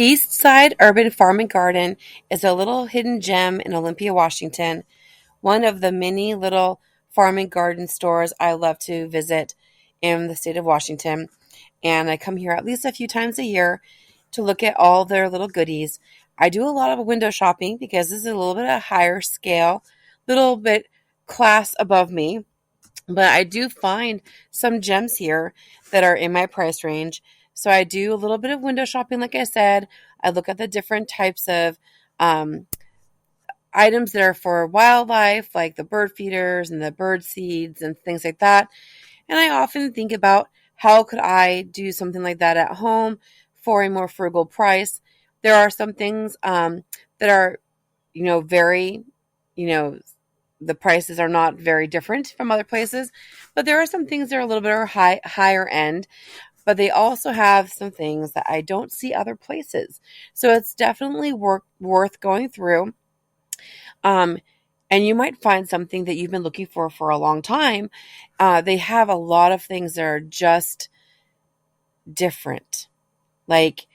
East Side Urban Farm and Garden is a little hidden gem in Olympia, Washington, one of the many little farm and garden stores I love to visit in the state of Washington. And I come here at least a few times a year to look at all their little goodies. I do a lot of window shopping because this is a little bit of a higher scale, little bit class above me. But I do find some gems here that are in my price range. So I do a little bit of window shopping, like I said. I look at the different types of um, items that are for wildlife, like the bird feeders and the bird seeds and things like that. And I often think about how could I do something like that at home for a more frugal price. There are some things that are, very, you know, the prices are not very different from other places, but there are some things that are a little bit higher end, but they also have some things that I don't see other places. So it's definitely worth going through. Um, and you might find something that you've been looking for a long time. They have a lot of things that are just different. Like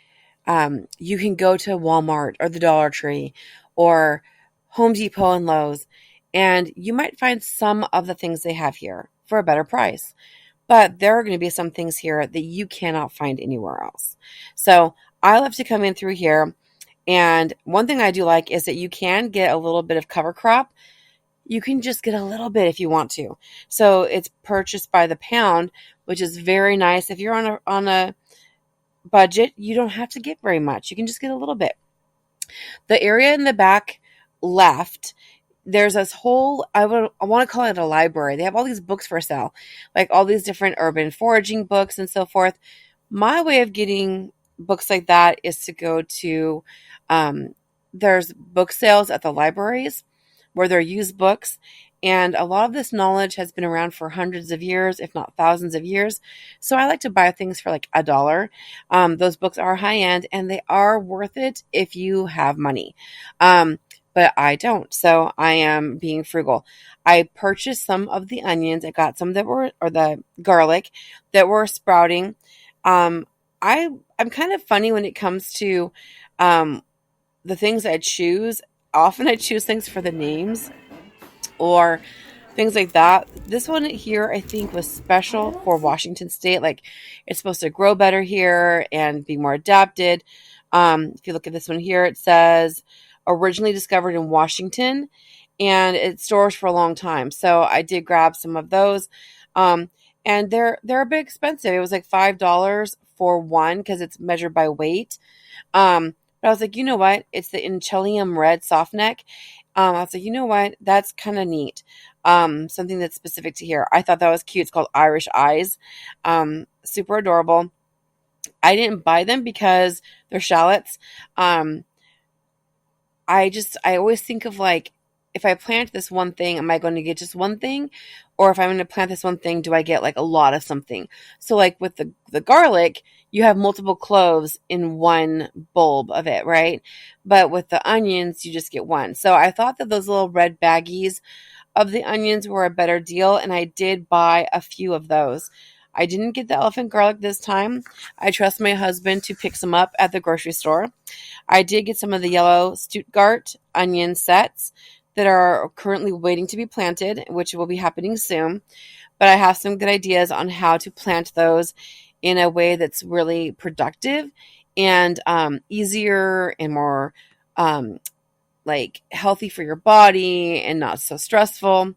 you can go to Walmart or the Dollar Tree or Home Depot and Lowe's, and you might find some of the things they have here for a better price. But there are going to be some things here that you cannot find anywhere else. So I love to come in through here. And one thing I do like is that you can get a little bit of cover crop. You can just get a little bit if you want to. So it's purchased by the pound, which is very nice. If you're on a budget, you don't have to get very much. You can just get a little bit. The area in the back left, there's this whole, I want to call it a library. They have all these books for sale, like all these different urban foraging books and so forth. My way of getting books like that is to go to, there's book sales at the libraries where they're used books. And a lot of this knowledge has been around for hundreds of years, if not thousands of years. So I like to buy things for like $1. Those books are high end and they are worth it if you have money. But I don't. So I am being frugal. I purchased some of the onions. I got some that were, or the garlic that were sprouting. Um, I'm kind of funny when it comes to the things I choose. Often I choose things for the names or things like that. This one here, I think, was special for Washington State. Like, it's supposed to grow better here and be more adapted. If you look at this one here, it says originally discovered in Washington, and it stores for a long time. So I did grab some of those, and they're a bit expensive. It was like $5 for one because it's measured by weight. But I was like, you know what? It's the Inchelium Red Softneck. I was like, you know what? That's kind of neat. Something that's specific to here. I thought that was cute. It's called Irish Eyes. Super adorable. I didn't buy them because they're shallots. I always think of like, if I plant this one thing, am I going to get just one thing? Or if I'm going to plant this one thing, do I get like a lot of something? So like with the garlic, you have multiple cloves in one bulb of it, right? But with the onions, you just get one. So I thought that those little red baggies of the onions were a better deal, and I did buy a few of those. I didn't get the elephant garlic this time. I trust my husband to pick some up at the grocery store. I did get some of the yellow Stuttgart onion sets that are currently waiting to be planted, which will be happening soon. But I have some good ideas on how to plant those in a way that's really productive and easier and more like healthy for your body and not so stressful.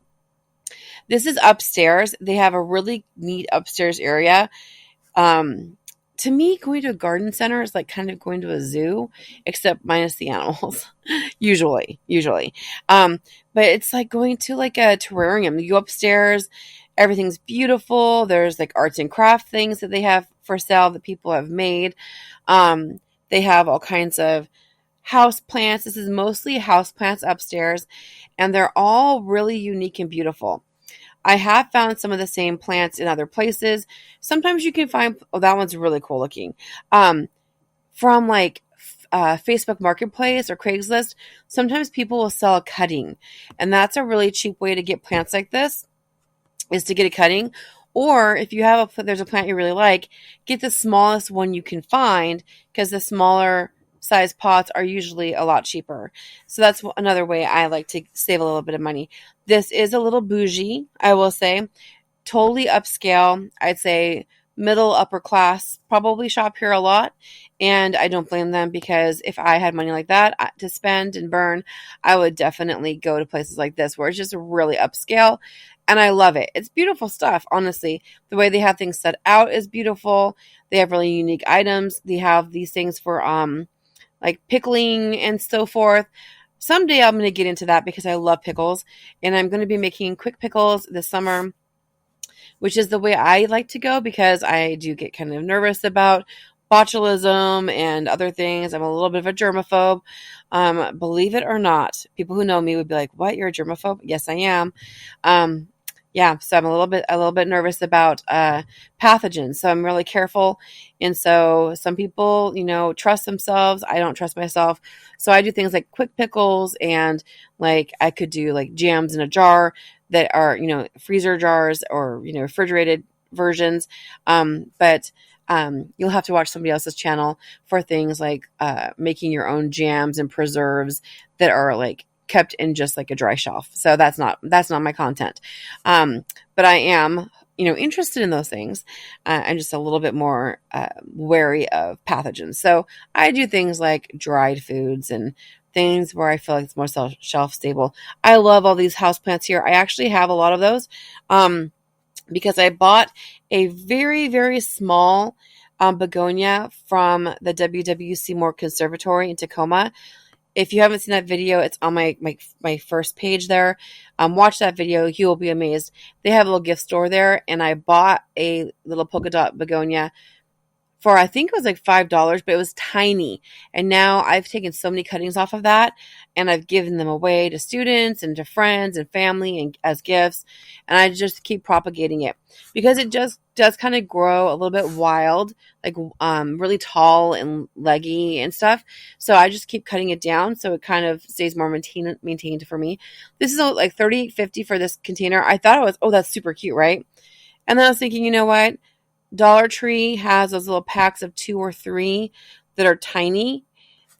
This is upstairs. They have a really neat upstairs area. To me, going to a garden center is like kind of going to a zoo, except minus the animals, usually. But it's like going to like a terrarium. You go upstairs, everything's beautiful. There's like arts and craft things that they have for sale that people have made. They have all kinds of house plants. This is mostly house plants upstairs, and they're all really unique and beautiful. I have found some of the same plants in other places. Sometimes you can find, oh, that one's really cool looking. From like Facebook Marketplace or Craigslist, sometimes people will sell a cutting. And that's a really cheap way to get plants like this, is to get a cutting. Or if you have there's a plant you really like, get the smallest one you can find, because the smaller size pots are usually a lot cheaper. So that's another way I like to save a little bit of money. This is a little bougie, I will say. Totally upscale. I'd say middle upper class probably shop here a lot, and I don't blame them, because if I had money like that to spend and burn, I would definitely go to places like this where it's just really upscale, and I love it. It's beautiful stuff, honestly. The way they have things set out is beautiful. They have really unique items. They have these things for like pickling and so forth. Someday I'm going to get into that because I love pickles, and I'm going to be making quick pickles this summer, which is the way I like to go, because I do get kind of nervous about botulism and other things. I'm a little bit of a germaphobe. Believe it or not, people who know me would be like, "What? You're a germaphobe?" Yes, I am. Um, yeah, so I'm a little bit nervous about pathogens. So I'm really careful. And so some people, trust themselves. I don't trust myself. So I do things like quick pickles, and like I could do like jams in a jar that are, freezer jars, or, refrigerated versions. But you'll have to watch somebody else's channel for things like making your own jams and preserves that are like kept in just like a dry shelf. So that's not my content. But I am, interested in those things. I'm just a little bit more wary of pathogens. So I do things like dried foods and things where I feel like it's more shelf stable. I love all these houseplants here. I actually have a lot of those because I bought a very, very small begonia from the W.W. Seymour Conservatory in Tacoma. If you haven't seen that video, it's on my first page there. Watch that video. You will be amazed. They have a little gift store there, and I bought a little polka dot begonia for, I think it was like $5, but it was tiny. And now I've taken so many cuttings off of that, and I've given them away to students and to friends and family and as gifts. And I just keep propagating it because it just does kind of grow a little bit wild, like really tall and leggy and stuff. So I just keep cutting it down so it kind of stays more maintained for me. This is like $38.50 for this container. I thought it was, oh, that's super cute, right? And then I was thinking, you know what? Dollar Tree has those little packs of 2 or 3 that are tiny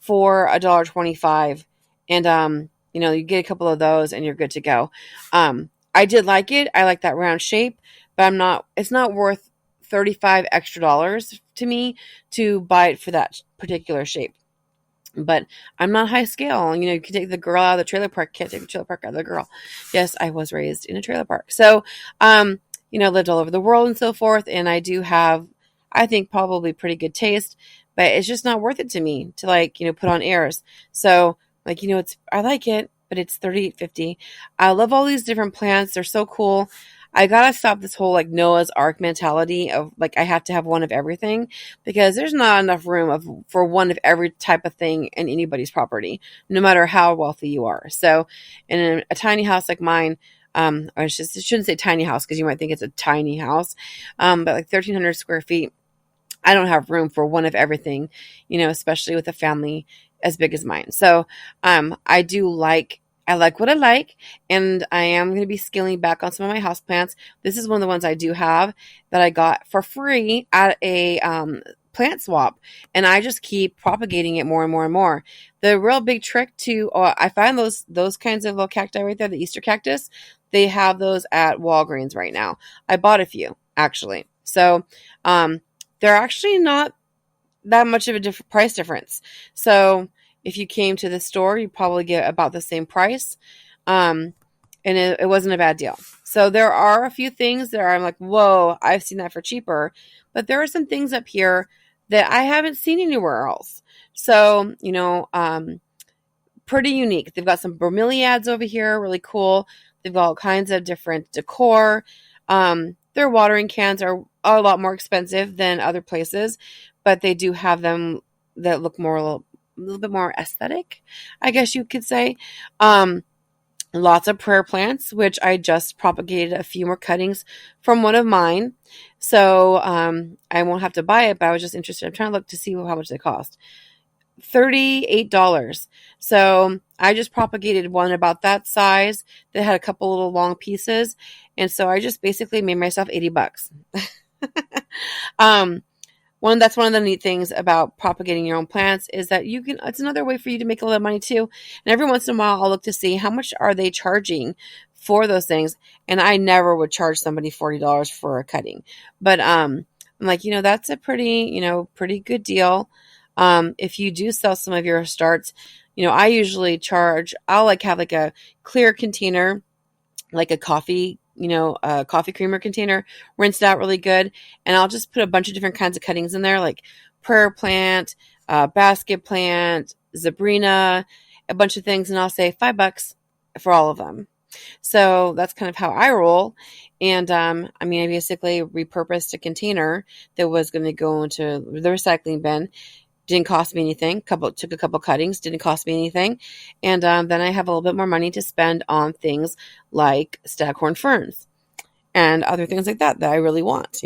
for $1.25. And you get a couple of those and you're good to go. I did like it. I like that round shape, but it's not worth $35 extra to me to buy it for that particular shape. But I'm not high scale. You can take the girl out of the trailer park. Can't take the trailer park out of the girl. Yes, I was raised in a trailer park. So, lived all over the world and so forth. And I do have, I think, probably pretty good taste, but it's just not worth it to me to put on airs. So I like it, but it's $38.50. I love all these different plants. They're so cool. I gotta stop this whole Noah's Ark mentality of I have to have one of everything, because there's not enough room for one of every type of thing in anybody's property, no matter how wealthy you are. So in a tiny house like mine, or I shouldn't say tiny house because you might think it's a tiny house, but like 1,300 square feet, I don't have room for one of everything, especially with a family as big as mine. So I like what I like, and I am going to be scaling back on some of my houseplants. This is one of the ones I do have that I got for free at a plant swap, and I just keep propagating it more and more and more. The real big trick I find those kinds of little cacti right there, the Easter cactus, they have those at Walgreens right now. I bought a few, actually. So they're actually not that much of a price difference. So if you came to the store, you'd probably get about the same price. And it wasn't a bad deal. So there are a few things that I'm like, whoa, I've seen that for cheaper. But there are some things up here that I haven't seen anywhere else. So, pretty unique. They've got some bromeliads over here, really cool. They've got all kinds of different decor. Their watering cans are a lot more expensive than other places, but they do have them that look a little bit more aesthetic, I guess you could say. Lots of prayer plants, which I just propagated a few more cuttings from one of mine. So I won't have to buy it, but I was just interested. I'm trying to look to see how much they cost. $38. So I just propagated one about that size that had a couple little long pieces. And so I just basically made myself $80. That's one of the neat things about propagating your own plants is that you can, it's another way for you to make a little money too. And every once in a while I'll look to see how much are they charging for those things. And I never would charge somebody $40 for a cutting. But I'm like, that's a pretty, pretty good deal. If you do sell some of your starts, I usually charge, I'll like have like a clear container, like a coffee, a coffee creamer container, rinse it out really good. And I'll just put a bunch of different kinds of cuttings in there, like prayer plant, basket plant, Zabrina, a bunch of things. And I'll say $5 for all of them. So that's kind of how I roll. And I basically repurposed a container that was going to go into the recycling bin. Didn't cost me anything. Took a couple cuttings. Didn't cost me anything. And then I have a little bit more money to spend on things like staghorn ferns and other things like that I really want,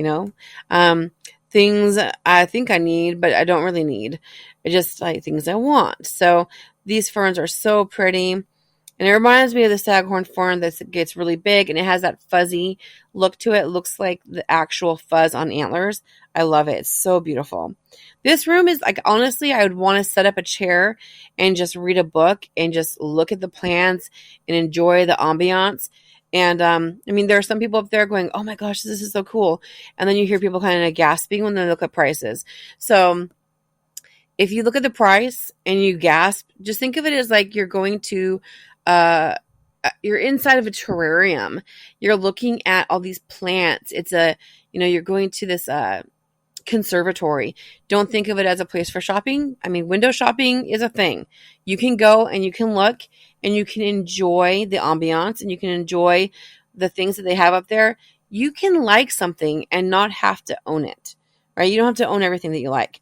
things I think I need, but I don't really need. I just like things I want. So these ferns are so pretty. And it reminds me of the staghorn fern that gets really big and it has that fuzzy look to it. It looks like the actual fuzz on antlers. I love it. It's so beautiful. This room is like, honestly, I would want to set up a chair and just read a book and just look at the plants and enjoy the ambiance. And there are some people up there going, oh my gosh, this is so cool. And then you hear people kind of gasping when they look at prices. So if you look at the price and you gasp, just think of it as like you're going to you're inside of a terrarium. You're looking at all these plants. It's you're going to this conservatory. Don't think of it as a place for shopping. Window shopping is a thing. You can go and you can look and you can enjoy the ambiance and you can enjoy the things that they have up there. You can like something and not have to own it, right? You don't have to own everything that you like.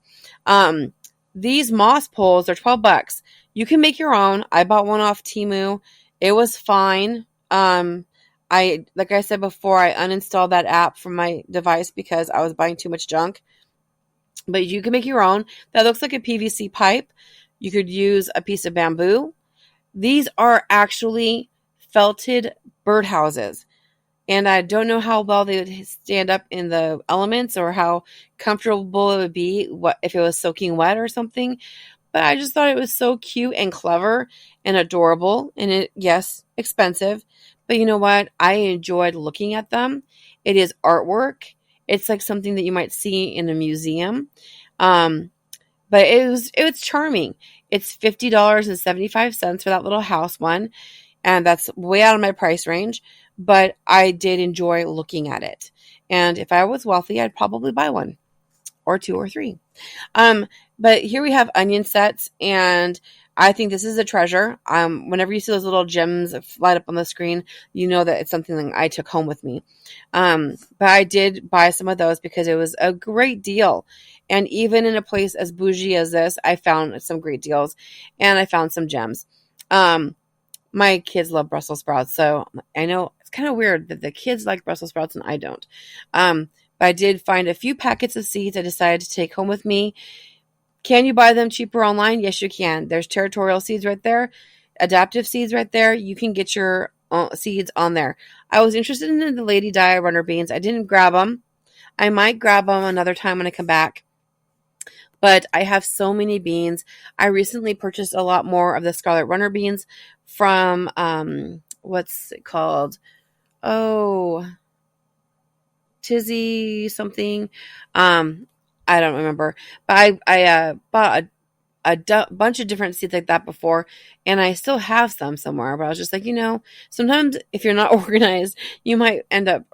These moss poles are $12. You can make your own. I bought one off Temu. It was fine. Like I said before, I uninstalled that app from my device because I was buying too much junk. But you can make your own. That looks like a PVC pipe. You could use a piece of bamboo. These are actually felted birdhouses. And I don't know how well they would stand up in the elements or how comfortable it would be if it was soaking wet or something. But I just thought it was so cute and clever and adorable. And yes, expensive. But you know what? I enjoyed looking at them. It is artwork. It's like something that you might see in a museum. But it was charming. It's $50.75 for that little house one. And that's way out of my price range. But I did enjoy looking at it. And if I was wealthy, I'd probably buy one or two or three. But here we have onion sets, and I think this is a treasure. Whenever you see those little gems light up on the screen, you know that it's something that I took home with me. But I did buy some of those because it was a great deal. And even in a place as bougie as this, I found some great deals, and I found some gems. My kids love Brussels sprouts, so I know it's kind of weird that the kids like Brussels sprouts and I don't. But I did find a few packets of seeds I decided to take home with me. Can you buy them cheaper online? Yes, you can. There's territorial seeds right there, adaptive seeds right there. You can get your seeds on there. I was interested in the Lady Di runner beans. I didn't grab them. I might grab them another time when I come back. But I have so many beans. I recently purchased a lot more of the Scarlet Runner beans from, what's it called? Oh, Tizzy something. I don't remember. But I bought a bunch of different seeds like that before, and I still have some somewhere. But I was just like, sometimes if you're not organized, you might end up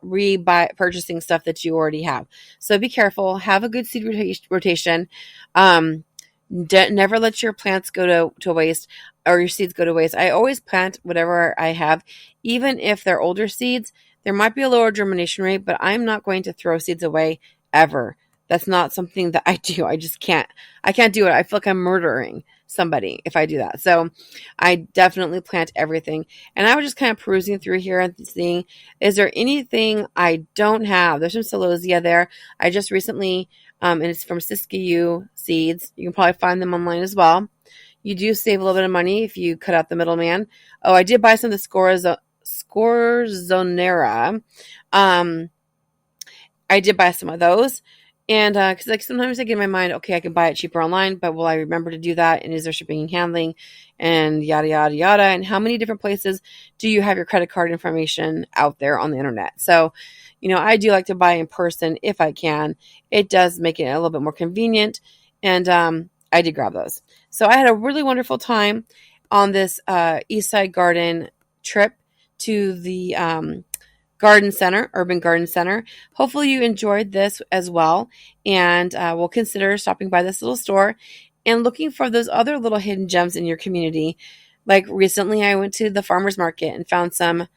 purchasing stuff that you already have. So be careful. Have a good seed rotation. Never let your plants go to waste or your seeds go to waste. I always plant whatever I have, even if they're older seeds. There might be a lower germination rate, but I'm not going to throw seeds away ever. That's not something that I do. I just can't. I can't do it. I feel like I'm murdering somebody if I do that. So I definitely plant everything. And I was just kind of perusing through here and seeing, is there anything I don't have? There's some celosia there. I just recently, and it's from Siskiyou Seeds. You can probably find them online as well. You do save a little bit of money if you cut out the middleman. Oh, I did buy some of the Scorzonera. I did buy some of those. And because like sometimes I get in my mind, okay, I can buy it cheaper online, but will I remember to do that? And is there shipping and handling and yada, yada, yada? And how many different places do you have your credit card information out there on the internet? So, I do like to buy in person if I can. It does make it a little bit more convenient. And I did grab those. So I had a really wonderful time on this East Side Garden trip to the Garden Center, Urban Garden Center. Hopefully you enjoyed this as well, and we'll consider stopping by this little store and looking for those other little hidden gems in your community. Like recently, I went to the farmer's market and found some.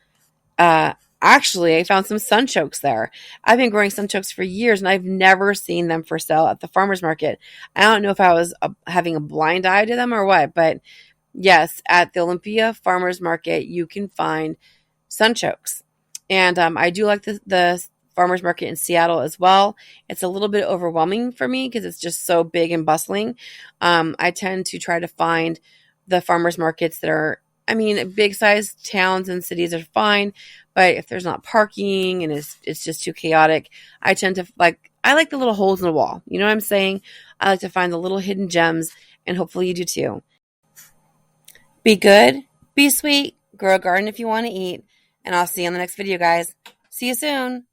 Actually, I found some sunchokes there. I've been growing sunchokes for years, and I've never seen them for sale at the farmer's market. I don't know if I was having a blind eye to them or what, but yes, at the Olympia Farmers Market, you can find sunchokes. And I do like the farmers market in Seattle as well. It's a little bit overwhelming for me because it's just so big and bustling. I tend to try to find the farmers markets that are, I mean, big sized towns and cities are fine, but if there's not parking and it's just too chaotic, I tend to I like the little holes in the wall. You know what I'm saying? I like to find the little hidden gems, and hopefully you do too. Be good, be sweet, grow a garden if you want to eat, and I'll see you on the next video, guys. See you soon.